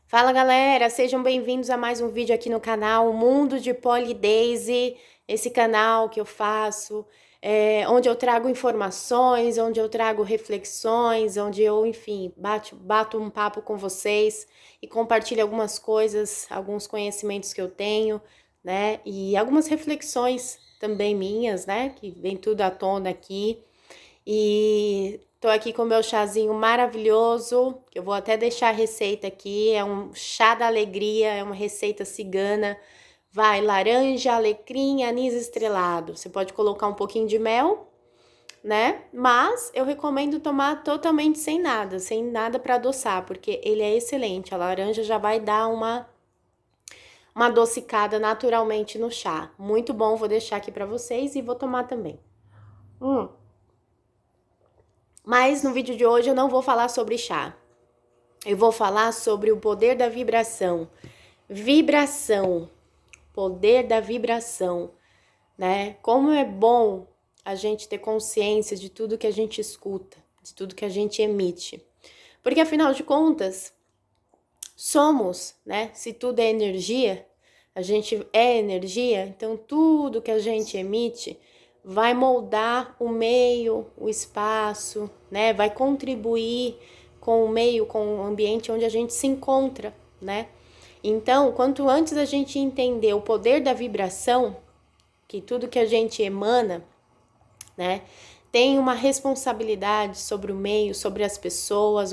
Fala galera, sejam bem-vindos a mais um vídeo aqui no canal Mundo de Polidaisy, esse canal que eu faço, onde eu trago informações, onde eu trago reflexões, onde eu, enfim, bato um papo com vocês e compartilho algumas coisas, alguns conhecimentos que eu tenho, né? E algumas reflexões também minhas, né? Que vem tudo à tona aqui. E tô aqui com o meu chazinho maravilhoso, que eu vou até deixar a receita aqui, é um chá da alegria, é uma receita cigana. Vai laranja, alecrim, anis estrelado. Você pode colocar um pouquinho de mel, né? Mas eu recomendo tomar totalmente sem nada para adoçar, porque ele é excelente. A laranja já vai dar uma adocicada naturalmente no chá. Muito bom, vou deixar aqui para vocês e vou tomar também. Hum. Mas no vídeo de hoje eu não vou falar sobre chá. Eu vou falar sobre o poder da vibração. Vibração, poder da vibração, né? Como é bom a gente ter consciência de tudo que a gente escuta, de tudo que a gente emite. Porque afinal de contas, somos, né? Se tudo é energia, a gente é energia, então tudo que a gente emite vai moldar o meio, o espaço, né? Vai contribuir com o meio, com o ambiente onde a gente se encontra, né? Então, quanto antes a gente entender o poder da vibração, que tudo que a gente emana, né, tem uma responsabilidade sobre o meio, sobre as pessoas,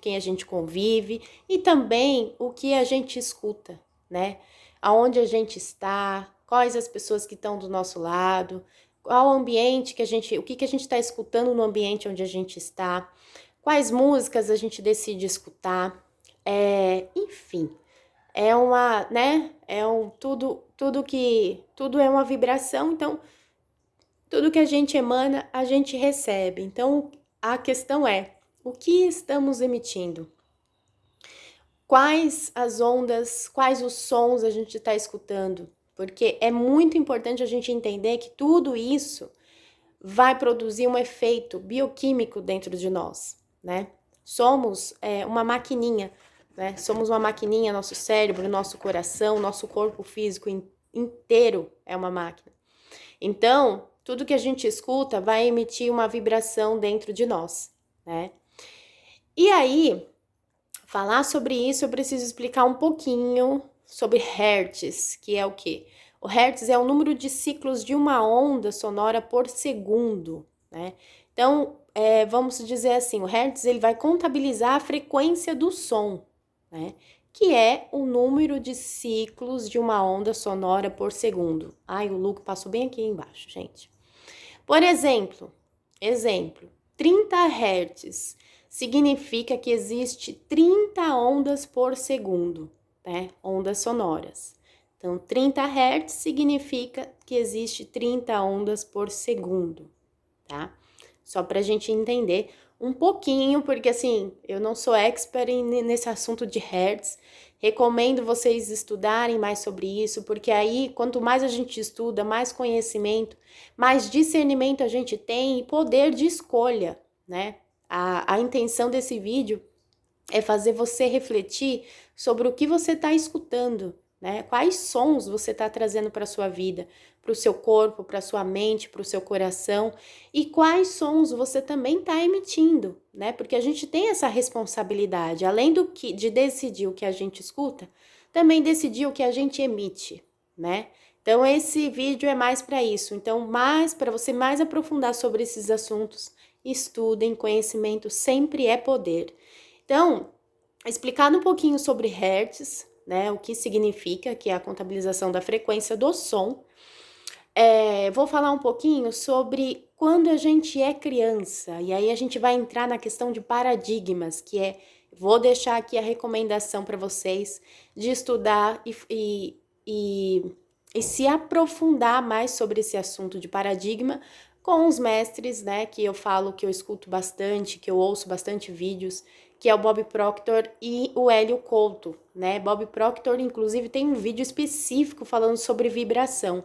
quem a gente convive e também o que a gente escuta, né? Aonde a gente está, quais as pessoas que estão do nosso lado, qual o ambiente o que a gente está escutando no ambiente onde a gente está, quais músicas a gente decide escutar, enfim, é uma, né? Tudo é uma vibração, então tudo que a gente emana, a gente recebe. Então, a questão é, o que estamos emitindo? Quais as ondas, quais os sons a gente está escutando? Porque é muito importante a gente entender que tudo isso vai produzir um efeito bioquímico dentro de nós, né? Somos uma maquininha, né? Somos uma maquininha, nosso cérebro, nosso coração, nosso corpo físico inteiro é uma máquina. Então, tudo que a gente escuta vai emitir uma vibração dentro de nós, né? E aí, falar sobre isso, eu preciso explicar um pouquinho sobre hertz, que é o quê? O hertz é o número de ciclos de uma onda sonora por segundo, né? Então, vamos dizer assim, o hertz ele vai contabilizar a frequência do som, né? Que é o número de ciclos de uma onda sonora por segundo. Ai, o Luke passou bem aqui embaixo, gente. Por exemplo, 30 Hz significa que existe 30 ondas por segundo, né? Ondas sonoras. Então, 30 Hz significa que existe 30 ondas por segundo, tá? Só para a gente entender um pouquinho, porque assim, eu não sou expert nesse assunto de Hertz. Recomendo vocês estudarem mais sobre isso, porque aí, quanto mais a gente estuda, mais conhecimento, mais discernimento a gente tem e poder de escolha, né? A intenção desse vídeo é fazer você refletir sobre o que você está escutando, né? Quais sons você está trazendo para a sua vida, para o seu corpo, para a sua mente, para o seu coração, e quais sons você também está emitindo, né? Porque a gente tem essa responsabilidade, além de decidir o que a gente escuta, também decidir o que a gente emite, né? Então esse vídeo é mais para isso. Então, mais para você mais aprofundar sobre esses assuntos, estudem, conhecimento sempre é poder. Então, explicando um pouquinho sobre Hertz, né, o que significa, que é a contabilização da frequência do som, vou falar um pouquinho sobre quando a gente é criança, e aí a gente vai entrar na questão de paradigmas, vou deixar aqui a recomendação para vocês de estudar e se aprofundar mais sobre esse assunto de paradigma com os mestres, né, que eu falo, que eu escuto bastante, que eu ouço bastante vídeos, que é o Bob Proctor e o Hélio Couto, né? Bob Proctor, inclusive, tem um vídeo específico falando sobre vibração,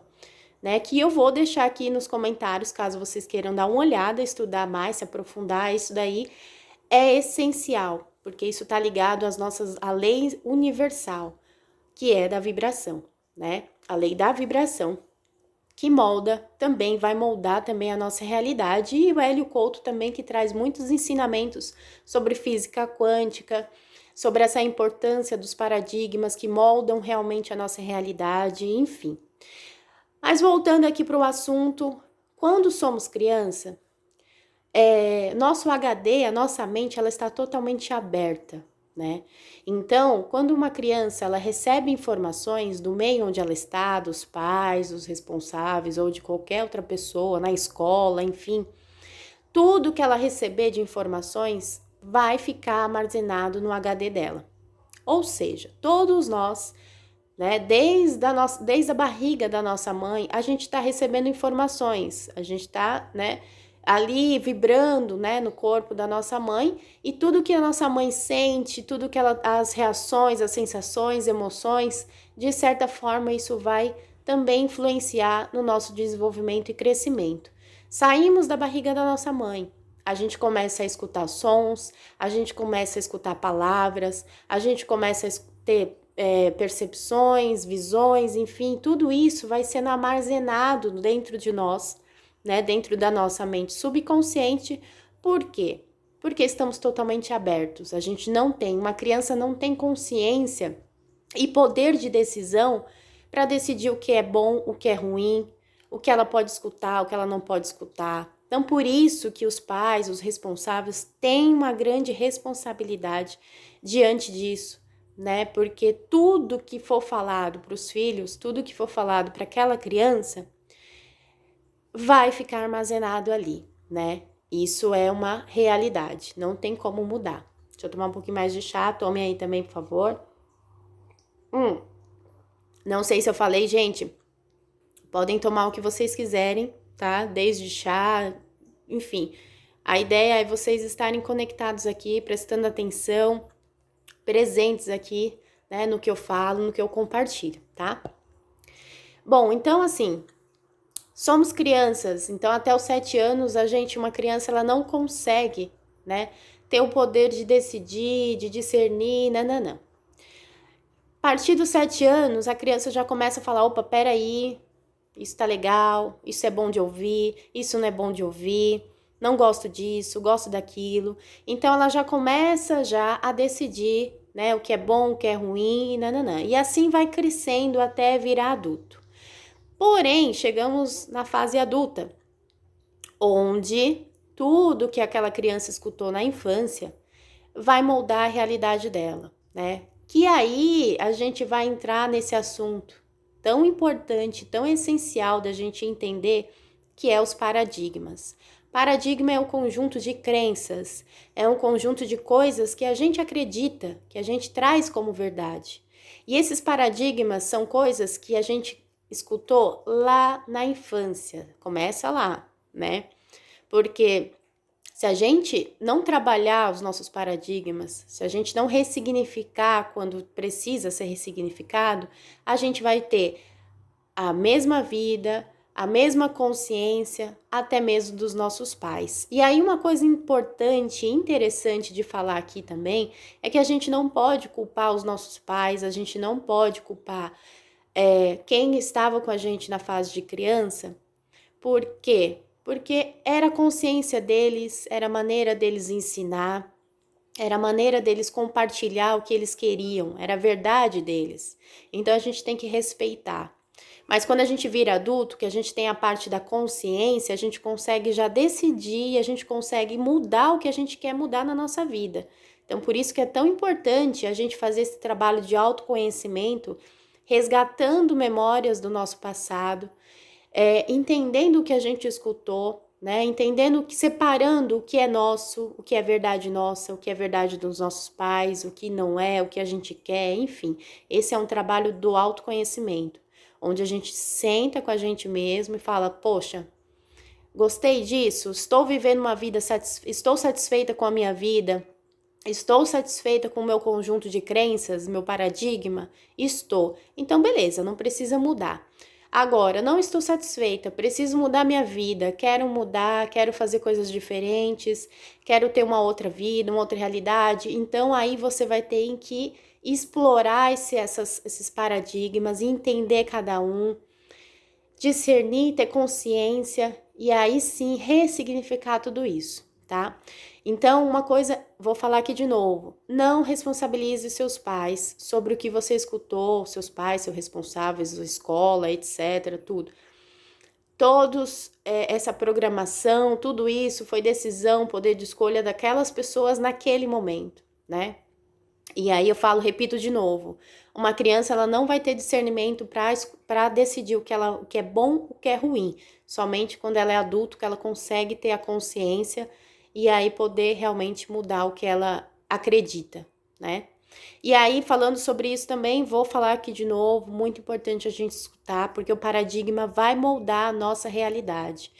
né? Que eu vou deixar aqui nos comentários, caso vocês queiram dar uma olhada, estudar mais, se aprofundar, isso daí é essencial, porque isso está ligado à lei universal, que é da vibração, né? A lei da vibração, que vai moldar também a nossa realidade, e o Hélio Couto também, que traz muitos ensinamentos sobre física quântica, sobre essa importância dos paradigmas que moldam realmente a nossa realidade, enfim. Mas voltando aqui para o assunto, quando somos criança, nosso HD, a nossa mente, ela está totalmente aberta, né? Então, quando uma criança ela recebe informações do meio onde ela está, dos pais, dos responsáveis ou de qualquer outra pessoa, na escola, enfim, tudo que ela receber de informações vai ficar armazenado no HD dela. Ou seja, todos nós, né, desde a barriga da nossa mãe, a gente está recebendo informações, a gente está, né, ali vibrando, né, no corpo da nossa mãe, e tudo que a nossa mãe sente, tudo que as reações, as sensações, emoções, de certa forma isso vai também influenciar no nosso desenvolvimento e crescimento. Saímos da barriga da nossa mãe, a gente começa a escutar sons, a gente começa a escutar palavras, a gente começa a ter percepções, visões, enfim, tudo isso vai sendo armazenado dentro de nós, né, dentro da nossa mente subconsciente. Por quê? Porque estamos totalmente abertos. Uma criança não tem consciência e poder de decisão para decidir o que é bom, o que é ruim, o que ela pode escutar, o que ela não pode escutar. Então, por isso que os pais, os responsáveis, têm uma grande responsabilidade diante disso, né? Porque tudo que for falado para os filhos, tudo que for falado para aquela criança, vai ficar armazenado ali, né? Isso é uma realidade, não tem como mudar. Deixa eu tomar um pouquinho mais de chá, tome aí também, por favor. Não sei se eu falei, gente, podem tomar o que vocês quiserem, tá? Desde chá, enfim. A ideia é vocês estarem conectados aqui, prestando atenção, presentes aqui, né, no que eu falo, no que eu compartilho, tá? Bom, então assim, somos crianças, então até os 7 anos uma criança, ela não consegue, né, ter o poder de decidir, de discernir, não. A partir dos 7 anos, a criança já começa a falar, opa, peraí, isso tá legal, isso é bom de ouvir, isso não é bom de ouvir, não gosto disso, gosto daquilo. Então, ela já começa a decidir, né, o que é bom, o que é ruim, nananã. E assim vai crescendo até virar adulto. Porém, chegamos na fase adulta, onde tudo que aquela criança escutou na infância vai moldar a realidade dela, né? Que aí a gente vai entrar nesse assunto tão importante, tão essencial da gente entender, que é os paradigmas. Paradigma é um conjunto de crenças, é um conjunto de coisas que a gente acredita, que a gente traz como verdade. E esses paradigmas são coisas que a gente escutou lá na infância, começa lá, né? Porque se a gente não trabalhar os nossos paradigmas, se a gente não ressignificar quando precisa ser ressignificado, a gente vai ter a mesma vida, a mesma consciência, até mesmo dos nossos pais. E aí uma coisa importante e interessante de falar aqui também é que a gente não pode culpar os nossos pais, a gente não pode culpar quem estava com a gente na fase de criança. Por quê? Porque era a consciência deles, era a maneira deles ensinar, era a maneira deles compartilhar o que eles queriam, era a verdade deles. Então a gente tem que respeitar. Mas quando a gente vira adulto, que a gente tem a parte da consciência, a gente consegue já decidir, a gente consegue mudar o que a gente quer mudar na nossa vida. Então por isso que é tão importante a gente fazer esse trabalho de autoconhecimento, resgatando memórias do nosso passado, entendendo o que a gente escutou, né? Entendendo, separando o que é nosso, o que é verdade nossa, o que é verdade dos nossos pais, o que não é, o que a gente quer, enfim. Esse é um trabalho do autoconhecimento, onde a gente senta com a gente mesmo e fala, poxa, gostei disso, estou vivendo uma vida, estou satisfeita com a minha vida, estou satisfeita com o meu conjunto de crenças, meu paradigma? Estou. Então, beleza, não precisa mudar. Agora, não estou satisfeita, preciso mudar minha vida, quero mudar, quero fazer coisas diferentes, quero ter uma outra vida, uma outra realidade. Então, aí você vai ter que explorar esses paradigmas, entender cada um, discernir, ter consciência e aí sim ressignificar tudo isso, tá? Então, uma coisa, vou falar aqui de novo: não responsabilize seus pais sobre o que você escutou, seus pais, seus responsáveis, a escola, etc, tudo. Todos, essa programação, tudo isso foi decisão, poder de escolha daquelas pessoas naquele momento, né? E aí eu falo, repito de novo, uma criança ela não vai ter discernimento para decidir o que é bom, o que é ruim. Somente quando ela é adulto que ela consegue ter a consciência e aí poder realmente mudar o que ela acredita, né? E aí, falando sobre isso também, vou falar aqui de novo, muito importante a gente escutar, porque o paradigma vai moldar a nossa realidade.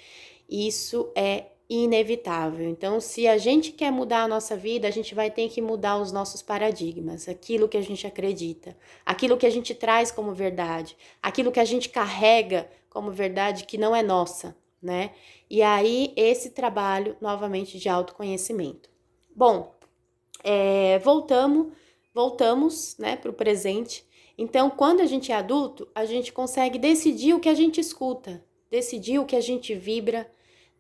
Isso é inevitável. Então, se a gente quer mudar a nossa vida, a gente vai ter que mudar os nossos paradigmas, aquilo que a gente acredita, aquilo que a gente traz como verdade, aquilo que a gente carrega como verdade que não é nossa, né? E aí, esse trabalho, novamente, de autoconhecimento. Bom, voltamos, né, para o presente. Então, quando a gente é adulto, a gente consegue decidir o que a gente escuta, decidir o que a gente vibra,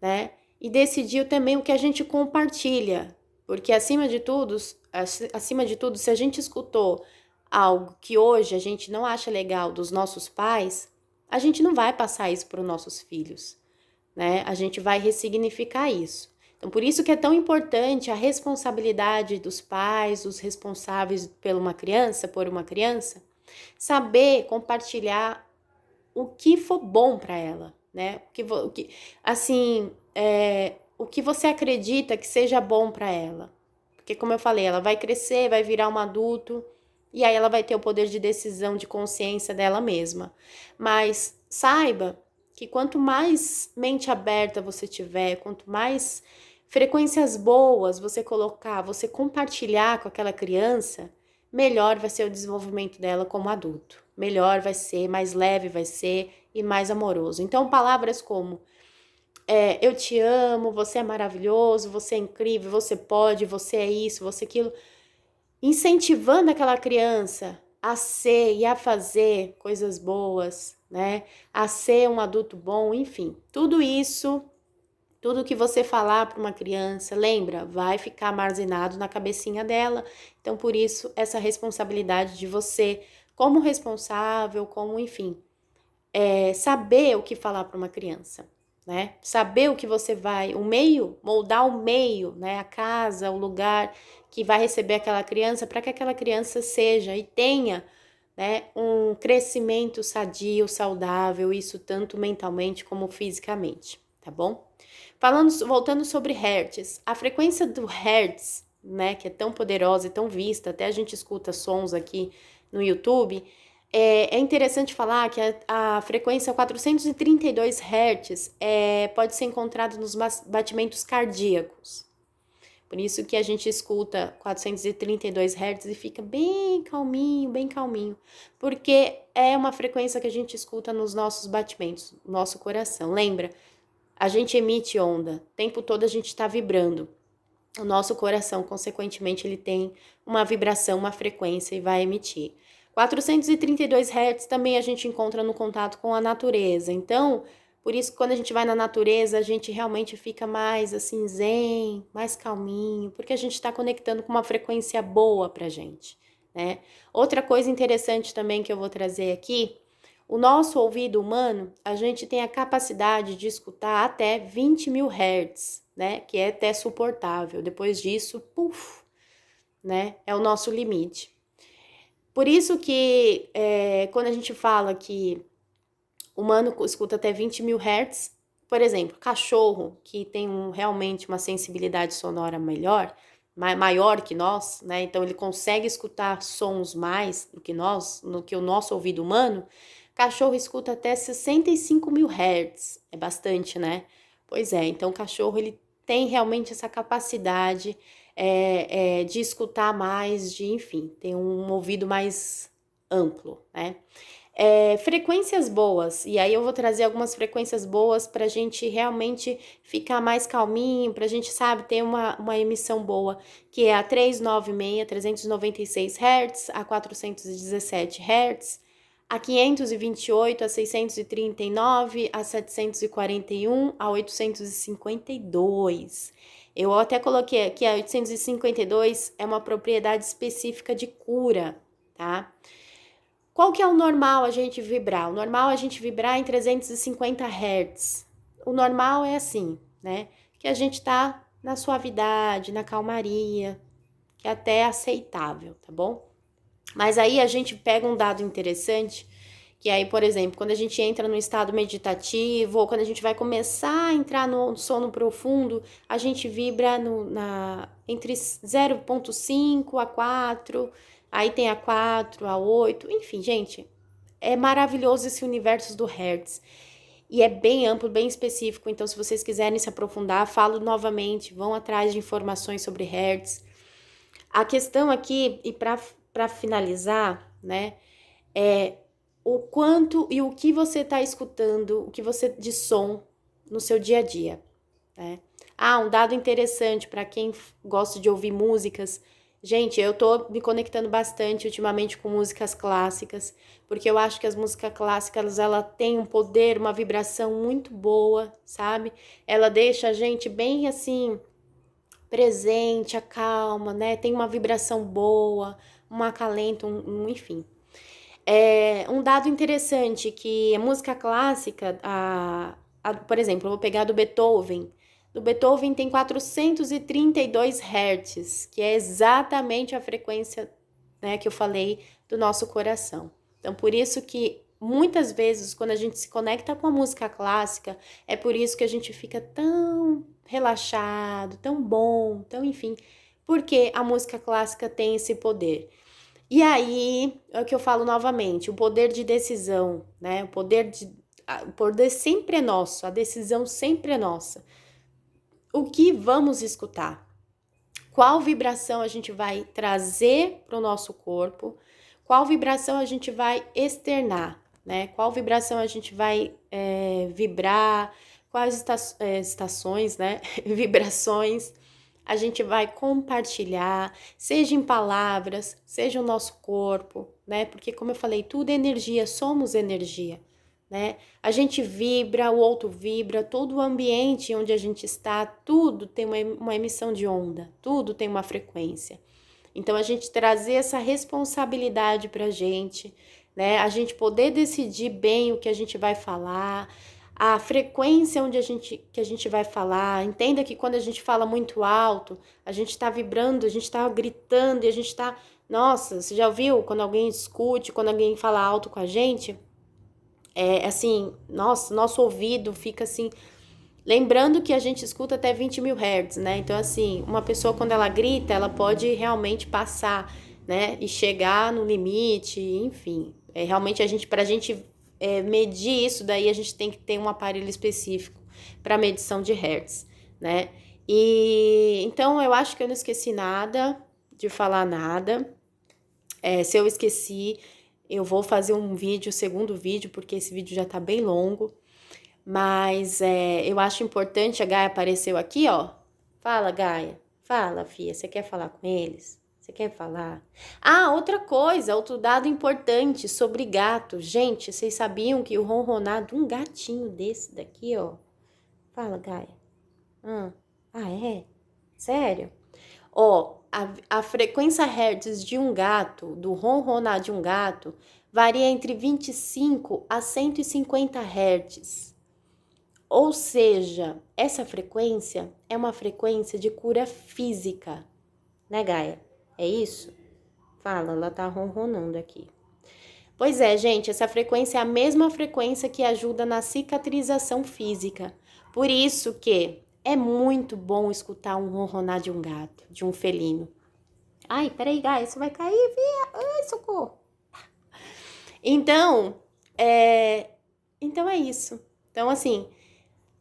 né? E decidir também o que a gente compartilha, porque acima de tudo, se a gente escutou algo que hoje a gente não acha legal dos nossos pais, a gente não vai passar isso para os nossos filhos, né? A gente vai ressignificar isso. Então, por isso que é tão importante a responsabilidade dos pais, os responsáveis por uma criança, saber compartilhar o que for bom para ela, né? Assim, o que você acredita que seja bom para ela. Porque, como eu falei, ela vai crescer, vai virar um adulto, e aí ela vai ter o poder de decisão, de consciência dela mesma. Mas saiba que quanto mais mente aberta você tiver, quanto mais frequências boas você colocar, você compartilhar com aquela criança, melhor vai ser o desenvolvimento dela como adulto. Melhor vai ser, mais leve vai ser e mais amoroso. Então, palavras como eu te amo, você é maravilhoso, você é incrível, você pode, você é isso, você é aquilo, incentivando aquela criança a ser e a fazer coisas boas, né? A ser um adulto bom, enfim, tudo isso. Tudo que você falar para uma criança, lembra, vai ficar armazenado na cabecinha dela. Então, por isso, essa responsabilidade de você, como responsável, como, enfim, saber o que falar para uma criança, né? Saber o que você vai, o meio, moldar o meio, né? A casa, o lugar que vai receber aquela criança, para que aquela criança seja e tenha, né, um crescimento sadio, saudável, isso tanto mentalmente como fisicamente, tá bom? Voltando sobre hertz, a frequência do hertz, né, que é tão poderosa e tão vista, até a gente escuta sons aqui no YouTube, é interessante falar que a frequência 432 Hz pode ser encontrada nos batimentos cardíacos. Por isso que a gente escuta 432 Hz e fica bem calminho, porque é uma frequência que a gente escuta nos nossos batimentos, no nosso coração. Lembra? A gente emite onda, o tempo todo a gente está vibrando. O nosso coração, consequentemente, ele tem uma vibração, uma frequência e vai emitir. 432 Hz também a gente encontra no contato com a natureza. Então, por isso que quando a gente vai na natureza, a gente realmente fica mais assim, zen, mais calminho, porque a gente está conectando com uma frequência boa pra gente, né? Outra coisa interessante também que eu vou trazer aqui, o nosso ouvido humano, a gente tem a capacidade de escutar até 20.000 Hz, né? Que é até suportável. Depois disso, puf, né? É o nosso limite. Por isso que quando a gente fala que o humano escuta até 20.000 Hz, por exemplo, cachorro, que tem realmente uma sensibilidade sonora maior que nós, né? Então ele consegue escutar sons mais do que nós, no que o nosso ouvido humano, cachorro escuta até 65.000 Hz. É bastante, né? Pois é, então o cachorro ele tem realmente essa capacidade de escutar mais, enfim, ter um ouvido mais amplo, né? Frequências boas, e aí eu vou trazer algumas frequências boas para a gente realmente ficar mais calminho, para a gente, sabe, ter uma emissão boa, que é a 396, 396 Hz, a 417 Hz, a 528, a 639, a 741, a 852. Eu até coloquei aqui, a 852 é uma propriedade específica de cura, tá? Qual que é o normal a gente vibrar? O normal é a gente vibrar em 350 Hz. O normal é assim, né? Que a gente tá na suavidade, na calmaria, que é até aceitável, tá bom? Mas aí a gente pega um dado interessante, que aí, por exemplo, quando a gente entra no estado meditativo, ou quando a gente vai começar a entrar no sono profundo, a gente vibra entre 0,5 a 4, aí tem a 4, a 8, enfim, gente, é maravilhoso esse universo do Hertz. E é bem amplo, bem específico, então se vocês quiserem se aprofundar, falo novamente, vão atrás de informações sobre Hertz. A questão aqui, e para finalizar, né, é o quanto e o que você está escutando, o que você de som no seu dia a dia, né? Um dado interessante para quem gosta de ouvir músicas. Gente, eu tô me conectando bastante ultimamente com músicas clássicas, porque eu acho que as músicas clássicas, ela tem um poder, uma vibração muito boa, sabe? Ela deixa a gente bem assim presente, acalma, né? Tem uma vibração boa, um acalento, enfim. Um dado interessante que a música clássica, por exemplo, eu vou pegar do Beethoven. Do Beethoven tem 432 Hz, que é exatamente a frequência, né, que eu falei do nosso coração. Então, por isso que muitas vezes, quando a gente se conecta com a música clássica, é por isso que a gente fica tão relaxado, tão bom, tão enfim, porque a música clássica tem esse poder. E aí, é o que eu falo novamente, o poder de decisão, né? O poder sempre é nosso, a decisão sempre é nossa. O que vamos escutar? Qual vibração a gente vai trazer para o nosso corpo? Qual vibração a gente vai externar, né? Qual vibração a gente vai vibrar? Quais estações, né? Vibrações a gente vai compartilhar, seja em palavras, seja o nosso corpo, né? Porque, como eu falei, tudo é energia, somos energia, né? A gente vibra, o outro vibra, todo o ambiente onde a gente está, tudo tem uma emissão de onda, tudo tem uma frequência. Então, a gente trazer essa responsabilidade pra gente, né? A gente poder decidir bem o que a gente vai falar, a frequência que a gente vai falar. Entenda que quando a gente fala muito alto, a gente está vibrando, a gente está gritando e a gente está. Nossa, você já ouviu quando alguém discute, quando alguém fala alto com a gente? É assim, nossa, nosso ouvido fica assim. Lembrando que a gente escuta até 20 mil Hz, né? Então, assim, uma pessoa quando ela grita, ela pode realmente passar, né? E chegar no limite, enfim. Realmente pra gente medir isso, daí a gente tem que ter um aparelho específico para medição de Hertz, né? E então eu acho que eu não esqueci nada de falar nada. Se eu esqueci, eu vou fazer um vídeo, segundo vídeo, porque esse vídeo já tá bem longo. Mas eu acho importante, a Gaia apareceu aqui, ó. Fala, Gaia. Fala, filha. Você quer falar com eles? Você quer falar? Outra coisa, outro dado importante sobre gato. Gente, vocês sabiam que o ronronar de um gatinho desse daqui, ó. Fala, Gaia. É? Sério? Ó, a frequência Hertz de um gato, do ronronar de um gato, varia entre 25 a 150 Hz. Ou seja, essa frequência é uma frequência de cura física, né, Gaia? É isso? Fala, ela tá ronronando aqui. Pois é, gente, essa frequência é a mesma frequência que ajuda na cicatrização física. Por isso que é muito bom escutar um ronronar de um gato, de um felino. Ai, peraí, Gaia, você vai cair, via. Ai, socorro. Então, então é isso. Então, assim,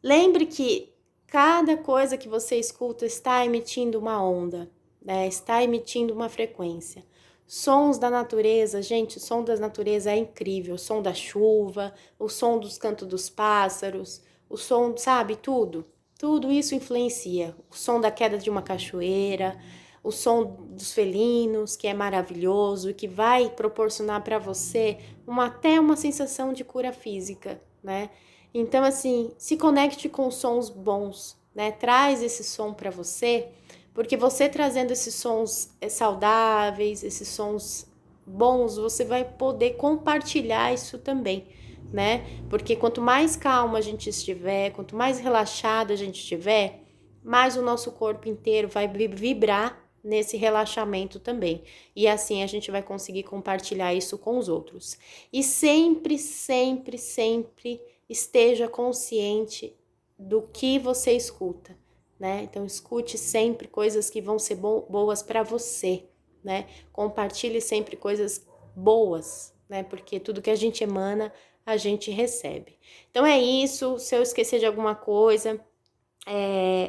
lembre que cada coisa que você escuta está emitindo uma onda, né? Está emitindo uma frequência. Sons da natureza, gente, o som da natureza é incrível. O som da chuva, o som dos cantos dos pássaros, o som, sabe, tudo. Tudo isso influencia. O som da queda de uma cachoeira, o som dos felinos, que é maravilhoso, que vai proporcionar para você até uma sensação de cura física, né? Então, assim, se conecte com sons bons, né? Traz esse som para você, porque você trazendo esses sons saudáveis, esses sons bons, você vai poder compartilhar isso também, né? Porque quanto mais calma a gente estiver, quanto mais relaxado a gente estiver, mais o nosso corpo inteiro vai vibrar nesse relaxamento também. E assim a gente vai conseguir compartilhar isso com os outros. E sempre, sempre, sempre esteja consciente do que você escuta, né? Então escute sempre coisas que vão ser boas para você, né? Compartilhe sempre coisas boas, né? Porque tudo que a gente emana, a gente recebe. Então é isso. Se eu esquecer de alguma coisa,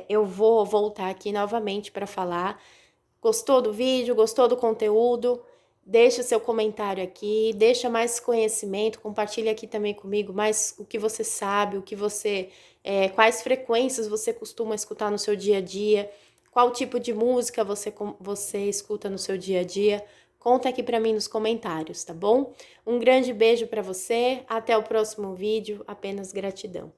eu vou voltar aqui novamente para falar. Gostou do vídeo? Gostou do conteúdo? Deixa seu comentário aqui, deixa mais conhecimento, compartilha aqui também comigo mais o que você sabe, o que você, quais frequências você costuma escutar no seu dia a dia, qual tipo de música você escuta no seu dia a dia. Conta aqui para mim nos comentários, tá bom? Um grande beijo para você, até o próximo vídeo, apenas gratidão.